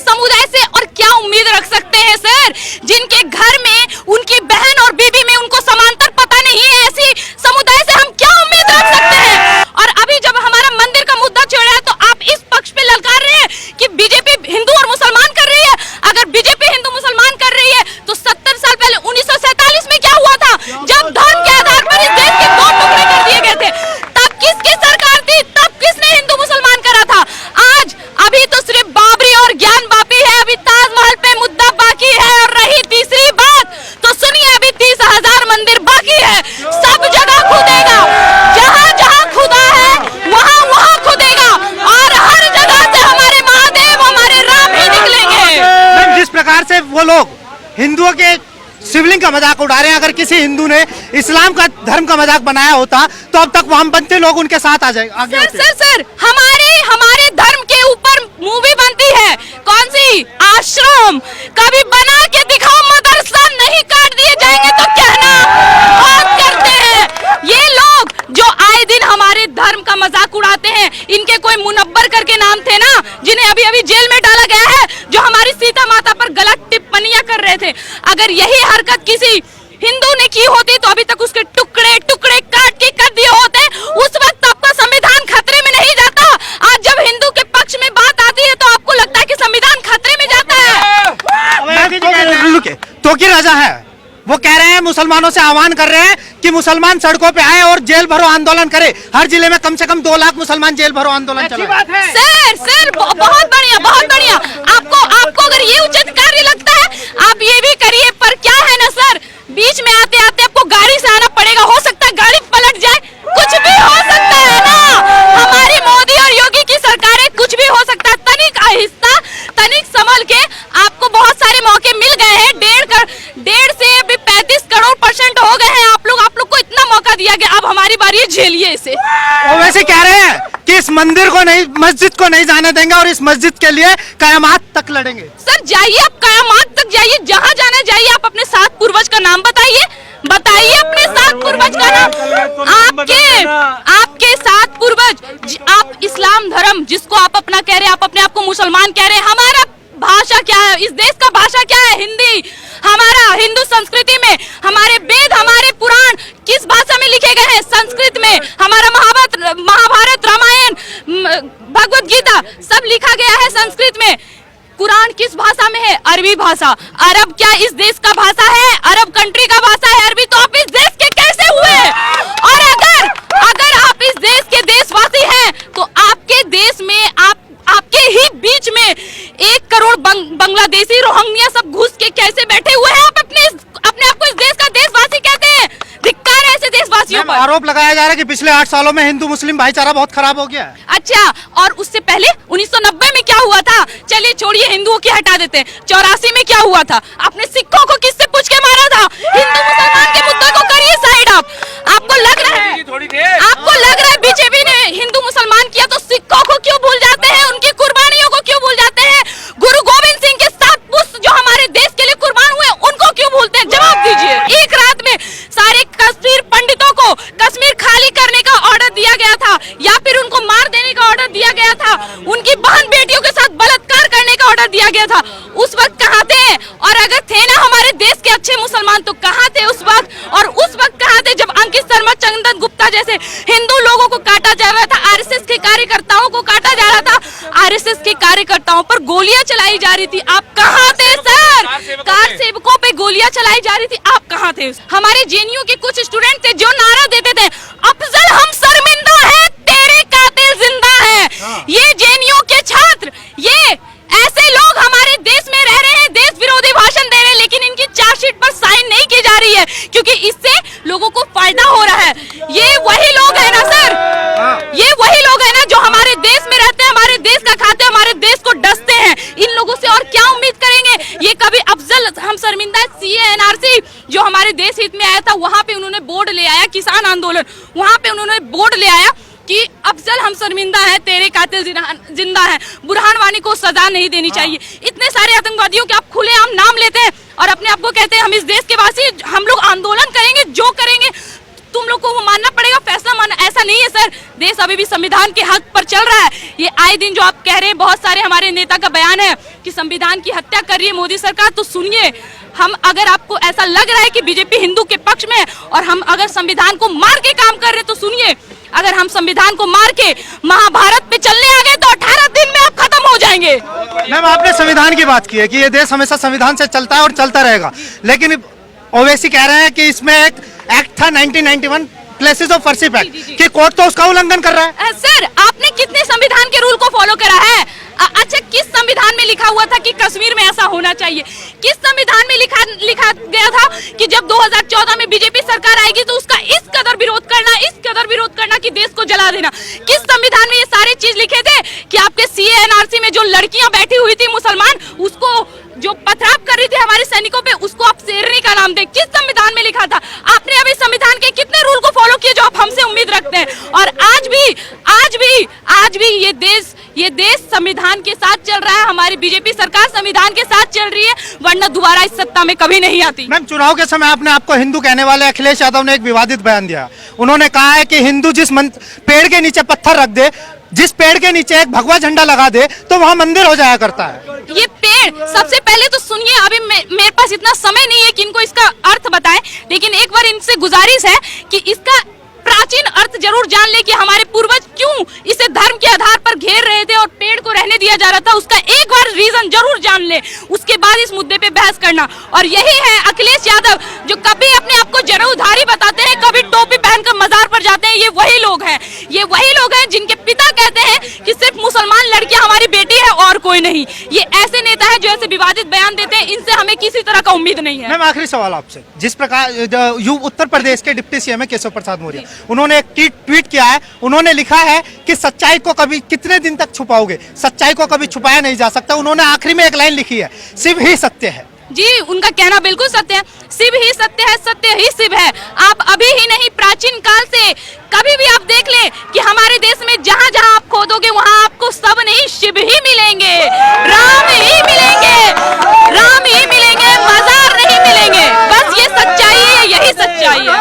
समुदाय से और क्या उम्मीद रख सकते हैं सर, जिनके घर में उनकी बहन और बीबी में उनको समांतर पता नहीं है, ऐसी समुदाय से हम क्या उम्मीद रख सकते हैं। और अभी जब हमारा मंदिर का मुद्दा छेड़ा है तो आप इस पक्ष पे ललकार रहे हैं कि बीजेपी हिंदू और मुसलमान कर रही है। अगर बीजेपी हिंदू मुसलमान कर रही है तो 70 साल पहले 1947 में क्या हुआ था, जब धर्म के आधार पर इस देश के 2 टुकड़े कर दिए गए थे, तब किसकी सरकार थी, तब किसने हिंदू मुसलमान करा था। आज अभी तो सिर्फ बाबरी और ज्ञान बाकी है, अभी ताजमहल पे मुद्दा बाकी है। और रही तीसरी बात तो सुनिए, अभी 30,000 मंदिर बाकी है। सब जगह खुदेगा, जहाँ जहाँ खुदा है वहाँ वहाँ खुदेगा और हर जगह से हमारे महादेव हमारे राम ही निकलेंगे। जिस प्रकार से वो लोग हिंदुओं के शिवलिंग का मजाक उड़ा रहे हैं, अगर किसी हिंदू ने इस्लाम का धर्म का मजाक बनाया होता तो अब तक वामपंथी लोग उनके साथ आ जाएंगे। सर हमारे धर्म के ऊपर मूवी बनती है, कौन सी, आश्रम। कभी बना के दिखाओ, मदरसा नहीं काट दिए जाएंगे तो कहना बात करते हैं। ये लोग जो आए दिन हमारे धर्म का मजाक उड़ाते हैं, इनके कोई मुनव्वर करके नाम थे ना, जिन्हें अभी अभी जेल में डाला गया है, जो हमारी सीता माता पर गलत टिप्पणियां कर रहे थे। अगर यही हरकत किसी हिंदू ने की होती तो अभी तक उसके टुकड़े टुकड़े काट के कर दिए होते, उस वक्त आपका संविधान खतरे में नहीं जाता। आज जब हिंदू के पक्ष में बात आती है तो आपको लगता है कि संविधान खतरे में जाता है। तो की राजा है, वो कह रहे हैं, मुसलमानों से आह्वान कर रहे हैं कि मुसलमान सड़कों पे आए और जेल भरो आंदोलन करे। हर जिले में कम से कम 2 लाख मुसलमान जेल भरो आंदोलन चलाएं। सर बहुत बढ़िया, बहुत बढ़िया। आपको अगर ये उचित कार्य लगता है आप ये भी करिए, पर क्या है ना सर, बीच में आते आते आपको गाड़ी से आना पड़ेगा। हो सकता है गाड़ी पलट जाए, कुछ भी हो सकता है ना। हमारी मोदी और योगी की सरकार है, कुछ भी हो सकता है। तनिक आहिस्ता, तनिक संभल के, आपको बहुत सारे मौके मिल गए हैं। 1.5 से अभी 35 करोड़% हो गए हैं। आप लोग को इतना मौका दिया गया, अब हमारी बारी है, झेलिए इसे। वो वैसे कह रहे हैं कि इस मंदिर को नहीं, मस्जिद को नहीं जाने देंगे और इस मस्जिद के लिए कयामत तक लड़ेंगे। सर जाइए, आप कयामत तक जाइए, जहाँ जाना जाइए। आप अपने 7 पूर्वज का नाम बताइए अपने 7 पूर्वज का नाम। आपके 7 पूर्वज, आप इस्लाम धर्म जिसको आप अपना कह रहे हैं, आप अपने आप को मुसलमान कह रहे हैं। हमारा भाषा क्या है, इस देश का भाषा क्या है, हिंदी। हमारा हिंदू संस्कृति में हमारे वेद, हमारे पुराण किस भाषा में लिखे गए हैं, संस्कृत में। हमारा महाभारत, रामायण, भगवत गीता सब लिखा गया है संस्कृत में। कुरान किस भाषा में है, अरबी भाषा। अरब क्या इस देश का भाषा है, अरब कंट्री का भाषा है अरबी, तो आप इस देश के कैसे हुए। और अगर आप इस देश के देशवासी हैं तो आपके देश में, आपके ही बीच में 1 करोड़ बांग्लादेशी, रोहिंग्या सब घुस के कैसे बैठे हुए हैं। आप अपने आप को इस देश का देशवासी कहते हैं। धिक्कार है ऐसे देशवासियों पर। आरोप लगाया जा रहा है कि पिछले 8 सालों में हिंदू मुस्लिम भाईचारा बहुत खराब हो गया है। अच्छा, और उससे पहले 1990 में क्या हुआ था, चलिए छोड़िए, हिंदुओं की हटा देते हैं। 84 में क्या हुआ था, आपने सिखों को किससे पूछ के मारा था। हिंदू मुसलमान के मुद्दे को करिए साइड। आपको लग रहा है बीजेपी ने हिंदू मुसलमान किया तो सिखों को क्यों भूल जाते हैं, उनकी कुर्बानियों को क्यों भूल जाते हैं। गुरु गोविंद सिंह के 7 पुत्र जो हमारे देश के लिए कुर्बान हुए, उनको क्यों भूलते हैं, जवाब दीजिए। एक रात में सारे कश्मीर पंडितों को कश्मीर खाली करने का ऑर्डर दिया गया था, या फिर उनको मार देने का ऑर्डर दिया गया था, उनकी बहन बेटियों के साथ बलात्कार करने का ऑर्डर दिया गया था। उस वक्त कहाँ थे, और अगर थे ना हमारे देश के अच्छे मुसलमान तो कहाँ थे उस वक्त। और उस वक्त कहाँ थे जब अंकित शर्मा, चंदन गुप्ता जैसे हिंदू लोगों को काटा जा रहा था, आरएसएस के कार्यकर्ताओं को काटा जा रहा था, आरएसएस के कार्यकर्ताओं पर गोलियां चलाई जा रही थी। आप कहाँ थे सर, कार सेवकों पे गोलियां चलाई जा रही थी, आप कहाँ थे। हमारे जेएनयू के कुछ स्टूडेंट थे जो नारा देते थे, अफजल हम शर्मिंदा है, तेरे कातिल जिंदा है। ये जेएनयू के छात्र, ये ऐसे लोग हमारे देश में रह रहे हैं, देश विरोधी भाषण दे रहे हैं, लेकिन इनकी चार्जशीट पर साइन नहीं की जा रही है क्योंकि इससे लोगों को फायदा हो रहा है। ये वही लोग है ना सर, ये वही लोग है ना जो हमारे देश में रहते हैं, हमारे देश का खाते हैं, हमारे देश को डसते हैं। इन लोगों से और क्या उम्मीद करेंगे। ये कभी अफजल हम शर्मिंदा, सीए एनआरसी जो हमारे देश हित में आया था, वहां पे उन्होंने बोर्ड ले आया, किसान आंदोलन, वहां पे उन्होंने बोर्ड ले आया कि अफजल हम शर्मिंदा है, तेरे कातिल जिंदा है, बुरहान वानी को सजा नहीं देनी चाहिए। इतने सारे आतंकवादियों के आप खुलेआम नाम लेते हैं और अपने आप को कहते हैं हम इस देश के वासी, हम लोग आंदोलन करेंगे, जो करेंगे। तुम लोग को वो मानना पड़ेगा, फैसला मानना। ऐसा नहीं है सर, देश अभी भी संविधान के हक पर चल रहा है। ये आए दिन जो आप कह रहे हैं, बहुत सारे हमारे नेता का बयान है कि संविधान की हत्या कर रही है मोदी सरकार, तो सुनिए, हम अगर आपको ऐसा लग रहा है कि बीजेपी हिंदू के पक्ष में है और हम अगर संविधान को मार के काम कर रहे हैं, तो सुनिए, अगर हम संविधान को मार के महाभारत पे चलने आ गए तो 18 दिन में आप खत्म हो जाएंगे। मैम, आपने संविधान की बात की है कि ये देश हमेशा संविधान से चलता है और चलता रहेगा, लेकिन ओवैसी कह रहे हैं कि इसमें एक एक्ट था 1991 प्लेसेस ऑफ वर्शिप एक्ट कि कोर्ट तो उसका उल्लंघन कर रहा है। सर, आपने कितने संविधान के रूल को फॉलो करा है? अच्छा, किस संविधान में लिखा हुआ था कि कश्मीर में ऐसा होना चाहिए? किस संविधान में लिखा गया था कि जब 2014 में बीजेपी सरकार आएगी तो उसका इस कदर विरोध करना कि देश को जला देना? किस संविधान में ये सारे चीज लिखे थे कि आपके CA-NRC में जो लड़कियां बैठी हुई थी मुसलमान, उसको जो पथराव कर रही थी हमारे सैनिकों पे, उसको आप शेरनी का नाम दें? किस संविधान में लिखा था? आपने अभी संविधान के कितने रूल को फॉलो किए जो आप हमसे उम्मीद रखते हैं? और आज भी ये देश संविधान के साथ चल रहा है। हमारी बीजेपी सरकार संविधान के साथ चल रही है, वरना दोबारा इस सत्ता में कभी नहीं आती। मैम, चुनाव के समय आपने आपको हिंदू कहने वाले अखिलेश यादव ने एक विवादित बयान दिया। उन्होंने कहा है कि हिंदू जिस पेड़ के नीचे पत्थर रख दे, जिस पेड़ के नीचे एक भगवा झंडा लगा दे, तो वहाँ मंदिर हो जाया करता है। ये पेड़, सबसे पहले तो सुनिए, अभी मेरे पास इतना समय नहीं है कि इनको इसका अर्थ बताएं, लेकिन एक बार इनसे गुजारिश है कि इसका प्राचीन अर्थ जरूर जान ले कि हमारे पूर्वज क्यों इसे धर्म के आधार पर घेर रहे थे और पेड़ को रहने दिया जा रहा था। उसका एक बार रीजन जरूर जान ले, उसके बाद इस मुद्दे पे बहस करना। और यही है अखिलेश यादव जो कभी अपने आप को जनेऊधारी बताते हैं, कभी टोपी पहनकर मजार पर जाते हैं। ये वही लोग हैं जिनके पिता कहते हैं कि सिर्फ मुसलमान लड़कियां हमारी बेटी है और कोई नहीं। ये ऐसे नेता है जो ऐसे विवादित बयान देते हैं, इनसे हमें किसी तरह का उम्मीद नहीं है। मैम, आखिरी सवाल आपसे, जिस प्रकार उत्तर प्रदेश के डिप्टी CM केशव प्रसाद मौर्य, उन्होंने एक ट्वीट किया है। उन्होंने लिखा है कि सच्चाई को कभी कितने दिन तक छुपाओगे, सच्चाई को कभी छुपाया नहीं जा सकता। उन्होंने आखिरी में एक लाइन लिखी है, शिव ही सत्य है। जी, उनका कहना बिल्कुल सत्य है, शिव ही सत्य है, सत्य ही शिव है। आप अभी ही नहीं, प्राचीन काल से कभी भी आप देख लें कि